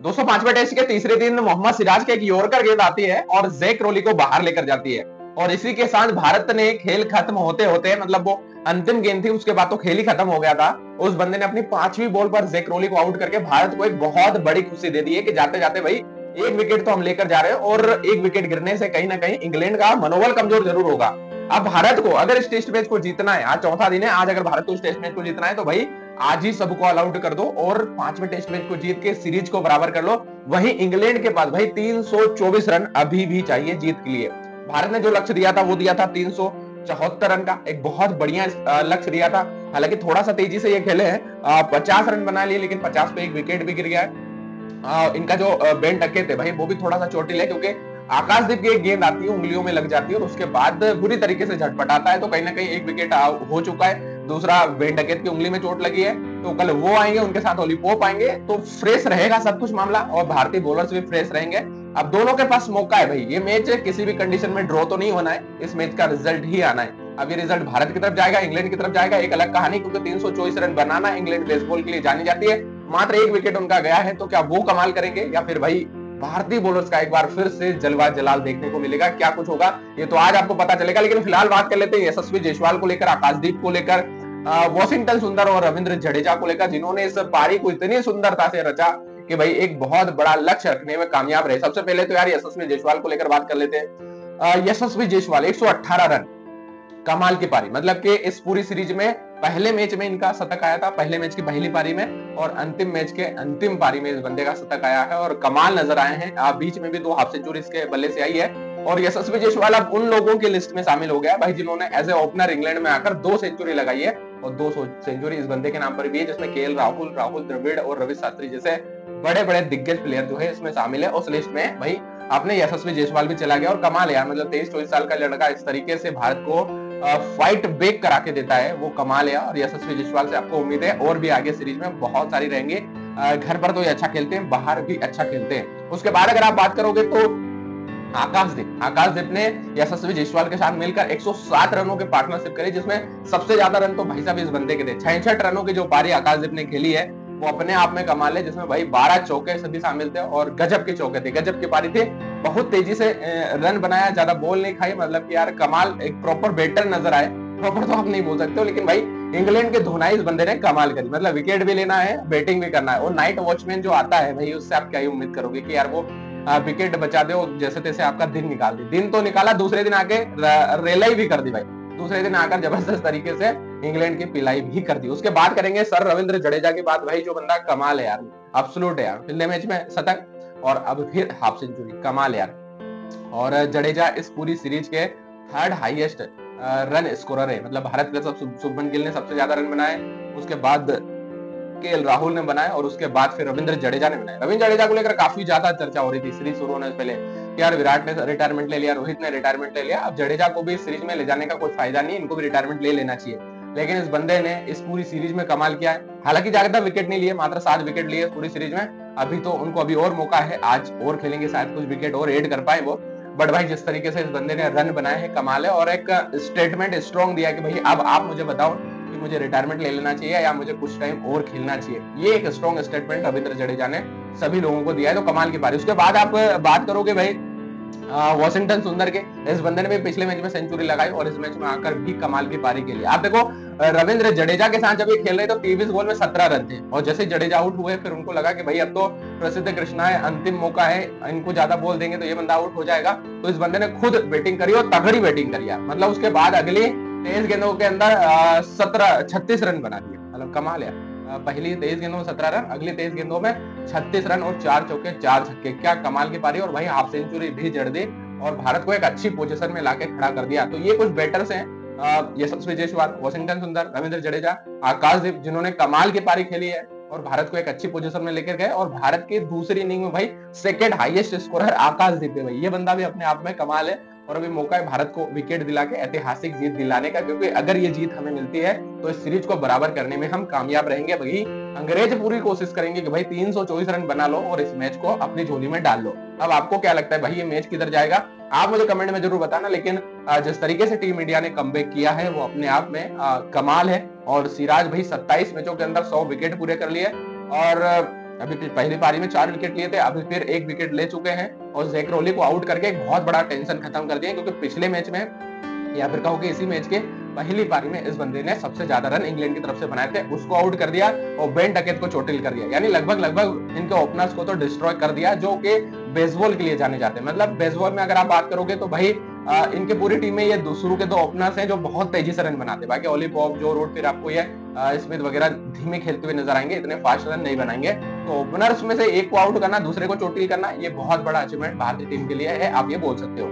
205वें test के तीसरे दिन मोहम्मद सिराज के एक यॉर्कर गेंद आती है और जैक रोली को बाहर लेकर जाती है, और इसी के साथ भारत ने खेल खत्म होते होते, मतलब वो अंतिम गेंद थी, उसके बाद तो खेल ही खत्म हो गया था। उस बंदे ने अपनी 5वीं बॉल पर जैक रोली को आउट करके भारत को एक बहुत बड़ी खुशी दे दी है कि जाते जाते भाई एक विकेट तो हम लेकर जा रहे हैं, और एक विकेट गिरने से कहीं ना कहीं इंग्लैंड का मनोबल कमजोर जरूर होगा। अब भारत को अगर इस टेस्ट मैच को जीतना है, आज चौथा दिन है, आज अगर भारत को इस टेस्ट मैच को जीतना है तो भाई आज ही सबको ऑल आउट कर दो और 5वें टेस्ट मैच को जीत के सीरीज को बराबर कर लो। वहीं इंग्लैंड के पास भाई 324 रन अभी भी चाहिए जीत के लिए। भारत ने जो लक्ष्य दिया था वो दिया था 374 रन का, एक बहुत बढ़िया लक्ष्य दिया था। हालांकि थोड़ा सा तेजी से ये खेले हैं, 50 रन बना लिए, लेकिन 50 पे एक विकेट भी गिर गया है। इनका जो बेन टक्के थे भाई वो भी थोड़ा सा चोटिल है, क्योंकि आकाशदीप की एक गेंद आती है, उंगलियों में लग जाती है और उसके बाद बुरी तरीके से झटपटाता है, तो कहीं ना कहीं एक विकेट हो चुका है। दूसरा बेन टकेत की उंगली में चोट लगी है, तो कल वो आएंगे, उनके साथ ओली पोप आएंगे, तो फ्रेश रहेगा सब कुछ मामला, और भारतीय बॉलर्स भी फ्रेश रहेंगे। अब दोनों के पास मौका है भाई, ये मैच किसी भी कंडीशन में ड्रॉ तो नहीं होना है, इस मैच का रिजल्ट ही आना है। अब ये रिजल्ट भारत की तरफ जाएगा, इंग्लैंड की तरफ जाएगा, एक अलग कहानी, क्योंकि 324 रन बनाना इंग्लैंड बेसबॉल के लिए जानी जाती है। मात्र एक विकेट उनका गया है, तो क्या वो कमाल करेंगे या फिर भाई भारतीय बॉलर्स का एक बार फिर से जलवा जलाल देखने को मिलेगा? क्या कुछ होगा ये तो आज आपको पता चलेगा, लेकिन फिलहाल बात कर लेते हैं यशस्वी जायसवाल को लेकर, आकाशदीप को लेकर, वॉशिंगटन सुंदर और रविंद्र जडेजा को लेकर, जिन्होंने इस पारी को इतनी सुंदरता से रचा कि भाई एक बहुत बड़ा लक्ष्य रखने में कामयाब रहे। सबसे पहले तो यार यशस्वी जायसवाल को लेकर बात कर लेते हैं। यशस्वी जायसवाल 118 रन, कमाल की पारी, मतलब कि इस पूरी सीरीज में पहले मैच में इनका शतक आया था, पहले मैच की पहली पारी में, और अंतिम मैच के अंतिम पारी में इस बंदे का शतक आया है और कमाल नजर आए हैं। बीच में भी 2 हाफ सेंचुरी इसके बल्ले से आई है, और यशस्वी जायसवाल अब उन लोगों की लिस्ट में शामिल हो गया है भाई जिन्होंने एज ए ओपनर इंग्लैंड में आकर 2 सेंचुरी लगाई है, और 2 सेंचुरी इस बंदे के नाम पर भी है, जिसमें केएल राहुल, राहुल द्रविड़ और रवि शास्त्री जैसे बड़े बड़े दिग्गज प्लेयर जो है इसमें शामिल है। उस लिस्ट में भाई अपने यशस्वी जायसवाल भी चला गया, और कमाल है यार, मतलब 23-24 साल का लड़का इस तरीके से भारत को फाइट बैक करा के देता है, वो कमाल है। और यशस्वी जायसवाल से आपको उम्मीद है और भी आगे सीरीज में बहुत सारी रहेंगे। घर पर तो ये अच्छा खेलते हैं, बाहर भी अच्छा खेलते हैं। उसके बाद अगर आप बात करोगे तो आकाशदीप ने यशस्वी जायसवाल के साथ मिलकर 107 रनों की पार्टनरशिप करी, जिसमें सबसे ज्यादा रन तो भाई साहब इस बंदे के थे। 66 रनों की जो पारी आकाशदीप ने खेली है वो अपने आप में कमाल है, जिसमें भाई 12 चौके सभी शामिल थे और गजब के चौके थे, गजब की पारी थी। बहुत तेजी से रन बनाया, ज्यादा बॉल नहीं खाई, मतलब कि यार कमाल, एक प्रॉपर बैटर नजर आए। प्रॉपर तो आप नहीं बोल सकते हो, लेकिन भाई इंग्लैंड के धुनाई इस बंदे ने कमाल करी, मतलब विकेट भी लेना है, बैटिंग भी करना है। और नाइट वॉचमैन जो आता है भाई, उससे आप क्या ही उम्मीद करोगे कि यार वो विकेट बचा दे और जैसे तैसे आपका दिन निकाल दे। दिन तो निकाला, दूसरे दिन आके रेलाई भी कर दी भाई, दूसरे दिन आकर जबरदस्त तरीके से इंग्लैंड की पिलाई भी कर दी। उसके बाद करेंगे सर रविंद्र जडेजा की बात, भाई जो बंदा कमाल है यार, एब्सोल्यूट है यार, पहले मैच में शतक और अब फिर हाफ सेंचुरी, कमाल है यार। और जडेजा इस पूरी सीरीज के 3rd हाईएस्ट रन स्कोरर है, मतलब भारत के सब शुभमन गिल ने सबसे ज्यादा रन बनाए, उसके बाद केएल राहुल ने बनाए, और उसके बाद फिर रविंद्र जडेजा ने बनाए। रविंद्र जडेजा को लेकर काफी ज्यादा चर्चा हो रही थी सीरीज शुरू होने से पहले कि यार विराट ने रिटायरमेंट ले लिया, रोहित ने रिटायरमेंट ले लिया, अब जडेजा को भी इस सीरीज में ले जाने का कोई फायदा नहीं, इनको भी रिटायरमेंट ले लेना चाहिए। लेकिन इस बंदे ने इस पूरी सीरीज में कमाल किया है। हालांकि ज्यादा विकेट नहीं लिए, मात्र 7 विकेट लिए पूरी सीरीज में। अभी तो उनको अभी और मौका है, आज और खेलेंगे, शायद कुछ विकेट और एड कर पाए वो। बट भाई जिस तरीके से इस बंदे ने रन बनाए हैं कमाल है, और एक स्टेटमेंट स्ट्रॉन्ग दिया कि भाई अब आप मुझे बताओ कि मुझे रिटायरमेंट ले लेना चाहिए या मुझे कुछ टाइम और खेलना चाहिए। ये एक स्ट्रॉन्ग स्टेटमेंट रविंद्र जडेजा ने सभी लोगों को दिया है, तो कमाल की पारी। उसके बाद आप बात करोगे भाई वॉशिंगटन सुंदर के, इस बंदे ने भी पिछले मैच में सेंचुरी लगाई और इस मैच में आकर भी कमाल की पारी खेली। आप देखो रविंद्र जडेजा के साथ जब ये खेल रहे तो 23 बॉल में 17 रन थे, और जैसे जडेजा आउट हुए फिर उनको लगा कि भाई अब तो प्रसिद्ध कृष्णा है, अंतिम मौका है, इनको ज्यादा बॉल देंगे तो ये बंदा आउट हो जाएगा। तो इस बंदे ने खुद बैटिंग करी और तगड़ी बैटिंग करी, मतलब उसके बाद अगली 23 गेंदों के अंदर 36 रन बना दिए, मतलब कमाल है। पहली 23 गेंदों में 17 रन, अगली 23 गेंदों में 36 रन और 4 चौके 4 छक्के, क्या कमाल की पारी। और भाई हाफ सेंचुरी भी जड़ दी और भारत को एक अच्छी पोजीशन में लाके खड़ा कर दिया। तो ये कुछ बैटर्स हैं, यशस्वी जायसवाल, वॉशिंगटन सुंदर, रविंद्र जडेजा, आकाशदीप, जिन्होंने कमाल की पारी खेली है और भारत को एक अच्छी पोजीशन में लेकर गए। और भारत की दूसरी इनिंग में भाई 2nd हाईएस्ट स्कोरर आकाशदीप है भाई, ये बंदा भी अपने आप में कमाल है। और अभी मौका है भारत को विकेट दिला के ऐतिहासिक जीत दिलाने का, क्योंकि अगर ये जीत हमें मिलती है तो इस सीरीज को बराबर करने में हम कामयाब रहेंगे। वही अंग्रेज पूरी कोशिश करेंगे कि भाई 324 रन बना लो और इस मैच को अपनी झोली में डाल लो। अब आपको क्या लगता है भाई, ये मैच किधर जाएगा? आप मुझे कमेंट में जरूर बताना। लेकिन जिस तरीके से टीम इंडिया ने कमबैक किया है वो अपने आप में कमाल है। और सिराज भाई 27 मैचों के अंदर 100 विकेट पूरे कर लिए, और अभी पहली पारी में 4 विकेट लिए थे, अभी फिर 1 विकेट ले चुके हैं और जैक रॉली को आउट करके एक बहुत बड़ा टेंशन खत्म कर दिया, क्योंकि पिछले मैच में या फिर कहो कि इसी मैच के पहली पारी में इस बंदे ने सबसे ज्यादा रन इंग्लैंड की तरफ से बनाए थे, उसको आउट कर दिया और बेन डकेट को चोटिल कर दिया। यानी लगभग इनके ओपनर्स को तो डिस्ट्रॉय कर दिया, जो कि बेसबॉल के लिए जाने जाते हैं। मतलब बेसबॉल में अगर आप बात करोगे तो भाई इनके पूरी टीम में ये शुरू के 2 ओपनर्स हैं जो बहुत तेजी से रन बनाते हैं। बाकी ओली पॉप, जो रूट, फिर आपको ये स्मिथ वगैरह धीमे खेलते हुए नजर आएंगे, इतने फास्ट रन नहीं बनाएंगे। तो ओपनर्स में से एक को आउट करना, दूसरे को चोटिल करना, ये बहुत बड़ा अचीवमेंट भारतीय टीम के लिए है, आप ये बोल सकते हो।